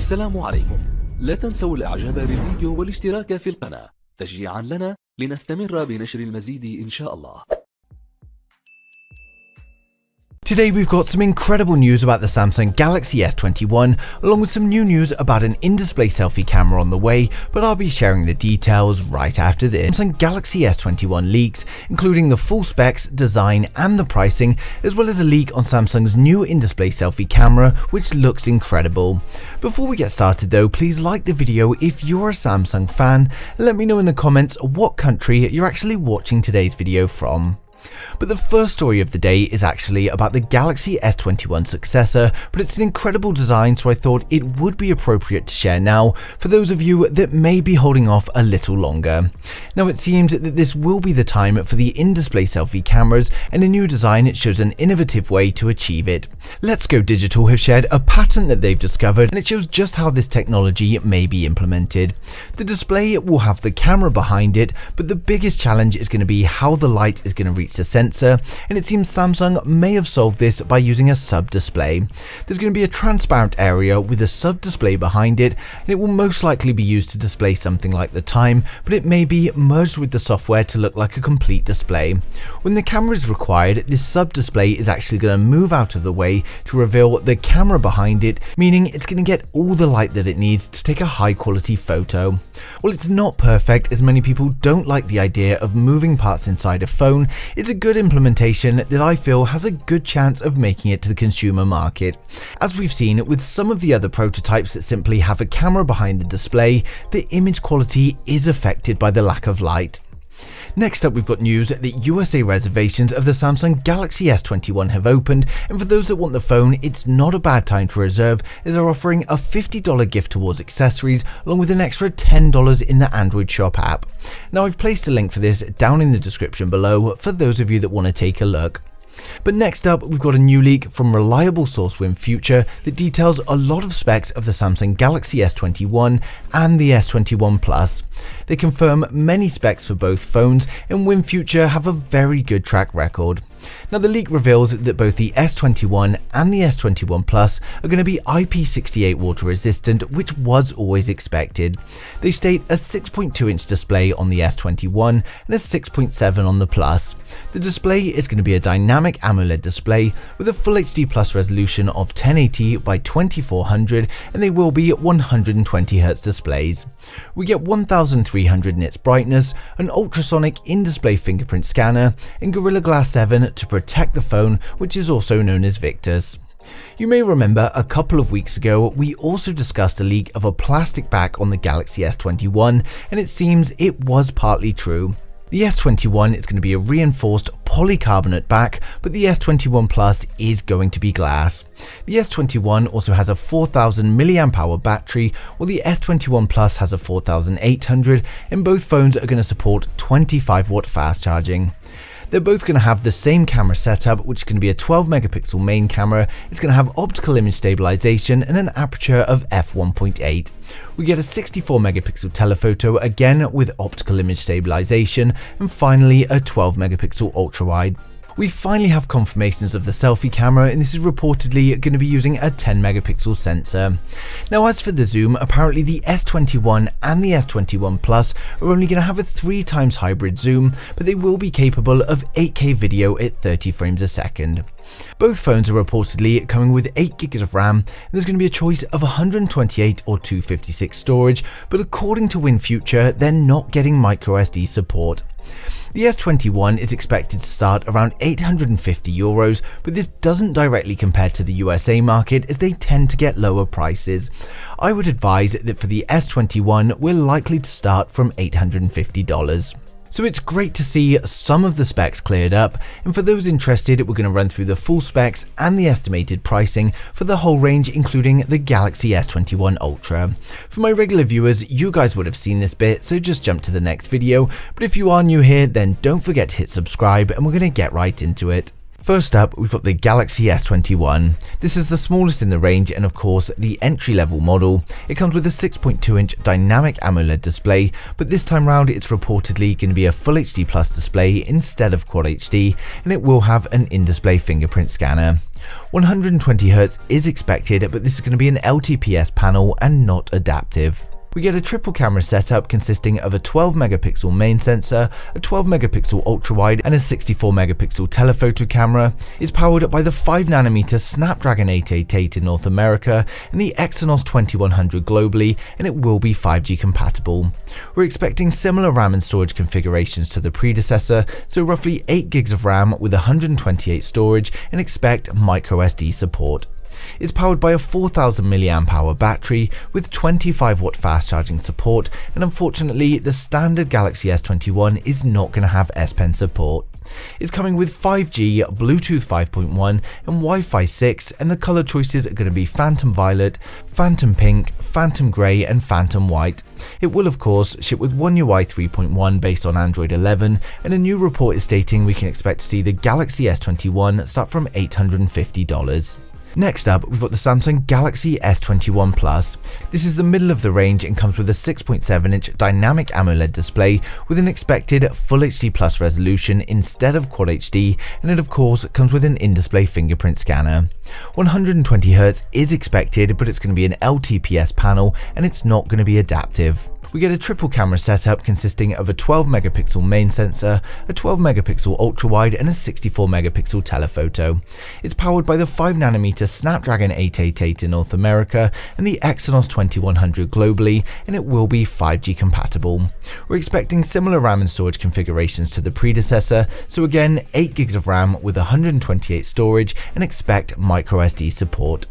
السلام عليكم. لا تنسوا الاعجاب بالفيديو والاشتراك في القناة تشجيعا لنا لنستمر بنشر المزيد إن شاء الله. Today we've got some incredible news about the Samsung Galaxy S21 along with some new news about an in-display selfie camera on the way, but I'll be sharing the details right after this. Samsung Galaxy S21 leaks, including the full specs, design and the pricing, as well as a leak on Samsung's new in-display selfie camera which looks incredible. Before we get started though, please like the video if you're a Samsung fan and let me know in the comments what country you're actually watching today's video from. But the first story of the day is actually about the Galaxy S21 successor, but it's an incredible design, so I thought it would be appropriate to share now for those of you that may be holding off a little longer. Now it seems that this will be the time for the in-display selfie cameras, and a new design shows an innovative way to achieve it. Let's Go Digital have shared a patent that they've discovered, and it shows just how this technology may be implemented. The display will have the camera behind it, but the biggest challenge is going to be how the light is going to reach the sensor, and it seems Samsung may have solved this by using a sub-display. There's going to be a transparent area with a sub-display behind it, and it will most likely be used to display something like the time, but it may be merged with the software to look like a complete display. When the camera is required, this sub-display is actually going to move out of the way to reveal the camera behind it, meaning it's going to get all the light that it needs to take a high quality photo. While it's not perfect, as many people don't like the idea of moving parts inside a phone, it's a good implementation that I feel has a good chance of making it to the consumer market. As we've seen with some of the other prototypes that simply have a camera behind the display, the image quality is affected by the lack of light. Next up, we've got news that USA reservations of the Samsung Galaxy S21 have opened, and for those that want the phone, it's not a bad time to reserve as they're offering a $50 gift towards accessories along with an extra $10 in the Android Shop app. Now I've placed a link for this down in the description below for those of you that want to take a look. But next up, we've got a new leak from reliable source WinFuture that details a lot of specs of the Samsung Galaxy S21 and the S21 Plus. They confirm many specs for both phones, and WinFuture have a very good track record. Now the leak reveals that both the S21 and the S21 Plus are going to be IP68 water resistant, which was always expected. They state a 6.2-inch display on the S21 and a 6.7 on the Plus. The display is going to be a dynamic AMOLED display with a Full HD Plus resolution of 1080 by 2400, and they will be 120Hz displays. We get 1300 nits brightness, an ultrasonic in-display fingerprint scanner, and Gorilla Glass 7 to protect the phone, which is also known as Victus. You may remember a couple of weeks ago we also discussed a leak of a plastic back on the Galaxy S21, and it seems it was partly true. The S21 is going to be a reinforced polycarbonate back, but the S21 Plus is going to be glass. The S21 also has a 4000 mAh battery, while the S21 Plus has a 4800, and both phones are going to support 25-watt fast charging. They're both going to have the same camera setup, which is going to be a 12 megapixel main camera. It's going to have optical image stabilization and an aperture of f1.8. We get a 64 megapixel telephoto, again with optical image stabilization, and finally a 12 megapixel ultra wide. We finally have confirmations of the selfie camera, and this is reportedly going to be using a 10 megapixel sensor. Now as for the zoom, apparently the S21 and the S21 Plus are only going to have a 3x hybrid zoom, but they will be capable of 8K video at 30 frames a second. Both phones are reportedly coming with 8GB of RAM, and there's going to be a choice of 128 or 256 storage, but according to WinFuture, they're not getting microSD support. The S21 is expected to start around €850, but this doesn't directly compare to the USA market as they tend to get lower prices. I would advise that for the S21 we're likely to start from $850. So it's great to see some of the specs cleared up, and for those interested, we're going to run through the full specs and the estimated pricing for the whole range, including the Galaxy S21 Ultra. For my regular viewers, you guys would have seen this bit, so just jump to the next video, but if you are new here, then don't forget to hit subscribe, and we're going to get right into it. First up, we've got the Galaxy S21. This is the smallest in the range and of course the entry-level model. It comes with a 6.2-inch dynamic AMOLED display, but this time round it's reportedly going to be a Full HD Plus display instead of Quad HD, and it will have an in-display fingerprint scanner. 120Hz is expected, but this is going to be an LTPS panel and not adaptive. We get a triple camera setup consisting of a 12 megapixel main sensor, a 12 megapixel ultra-wide and a 64 megapixel telephoto camera. It's powered by the 5nm Snapdragon 888 in North America and the Exynos 2100 globally, and it will be 5G compatible. We're expecting similar RAM and storage configurations to the predecessor, so roughly 8GB of RAM with 128 storage, and expect microSD support. It's powered by a 4000 mAh battery with 25W fast charging support, and unfortunately the standard Galaxy S21 is not going to have S Pen support. It's coming with 5G, Bluetooth 5.1 and Wi-Fi 6, and the color choices are going to be Phantom Violet, Phantom Pink, Phantom Grey and Phantom White. It will of course ship with One UI 3.1 based on Android 11, and a new report is stating we can expect to see the Galaxy S21 start from $850. Next up, we've got the Samsung Galaxy S21 Plus. This is the middle of the range and comes with a 6.7-inch dynamic AMOLED display with an expected Full HD Plus resolution instead of Quad HD, and it of course comes with an in-display fingerprint scanner. 120Hz is expected, but it's going to be an LTPS panel and it's not going to be adaptive. We get a triple camera setup consisting of a 12 megapixel main sensor, a 12 megapixel ultra-wide and a 64 megapixel telephoto. It's powered by the 5nm Snapdragon 888 in North America and the Exynos 2100 globally, and it will be 5G compatible. We're expecting similar RAM and storage configurations to the predecessor, so again 8GB of RAM with 128 storage, and expect microSD support.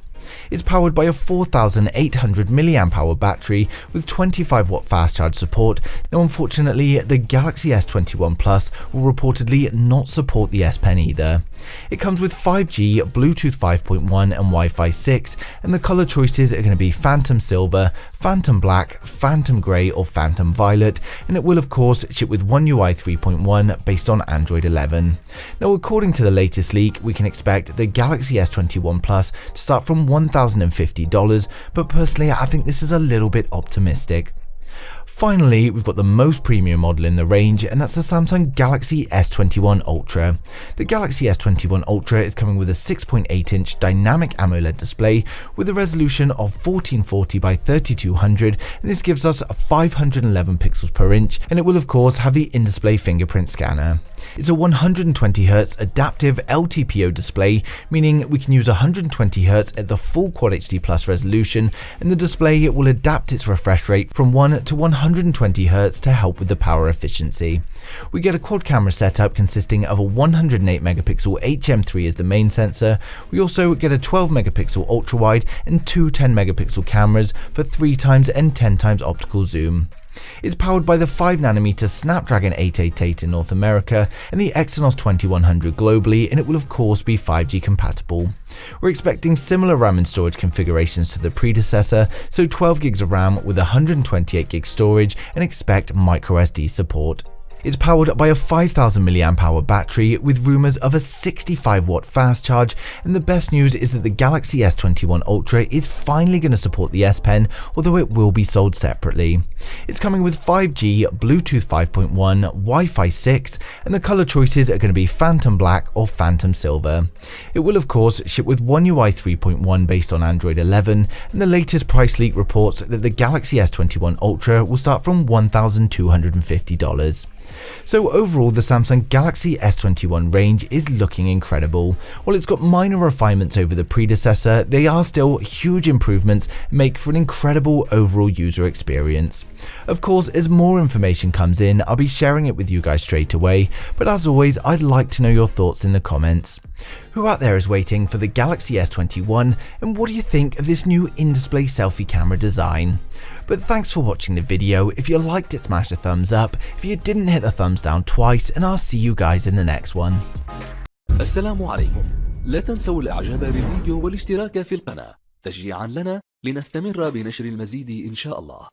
It's powered by a 4800 mAh battery with 25W fast charge support. Now unfortunately the Galaxy S21 Plus will reportedly not support the S Pen either. It comes with 5G, Bluetooth 5.1 and Wi-Fi 6, and the color choices are going to be Phantom Silver, Phantom Black, Phantom Grey or Phantom Violet, and it will of course ship with One UI 3.1 based on Android 11. Now according to the latest leak, we can expect the Galaxy S21 Plus to start from $1,050, but personally I think this is a little bit optimistic. Finally, we've got the most premium model in the range, and that's the Samsung Galaxy S21 Ultra. The Galaxy S21 Ultra is coming with a 6.8-inch dynamic AMOLED display with a resolution of 1440 by 3200, and this gives us 511 pixels per inch, and it will of course have the in-display fingerprint scanner. It's a 120Hz adaptive LTPO display, meaning we can use 120Hz at the full Quad HD Plus resolution, and the display will adapt its refresh rate from 1 to 120Hz to help with the power efficiency. We get a quad camera setup consisting of a 108 megapixel HM3 as the main sensor. We also get a 12 megapixel ultra wide and two 10 megapixel cameras for 3x and 10x optical zoom. It's powered by the 5nm Snapdragon 888 in North America and the Exynos 2100 globally, and it will of course be 5G compatible. We're expecting similar RAM and storage configurations to the predecessor, so 12GB of RAM with 128GB storage, and expect microSD support. It's powered by a 5000 mAh battery with rumours of a 65W fast charge, and the best news is that the Galaxy S21 Ultra is finally going to support the S Pen, although it will be sold separately. It's coming with 5G, Bluetooth 5.1, Wi-Fi 6, and the colour choices are going to be Phantom Black or Phantom Silver. It will of course ship with One UI 3.1 based on Android 11, and the latest price leak reports that the Galaxy S21 Ultra will start from $1,250. So overall, the Samsung Galaxy S21 range is looking incredible. While it's got minor refinements over the predecessor, they are still huge improvements and make for an incredible overall user experience. Of course, as more information comes in, I'll be sharing it with you guys straight away, but as always, I'd like to know your thoughts in the comments. Who out there is waiting for the Galaxy S21, and what do you think of this new in-display selfie camera design? But thanks for watching the video. If you liked it, smash the thumbs up. If you didn't, hit the thumbs down twice, and I'll see you guys in the next one. السلام عليكم. لا تنسوا الاعجاب بالفيديو والاشتراك في القناة تشجيعا لنا لنستمر بنشر المزيد إن شاء الله.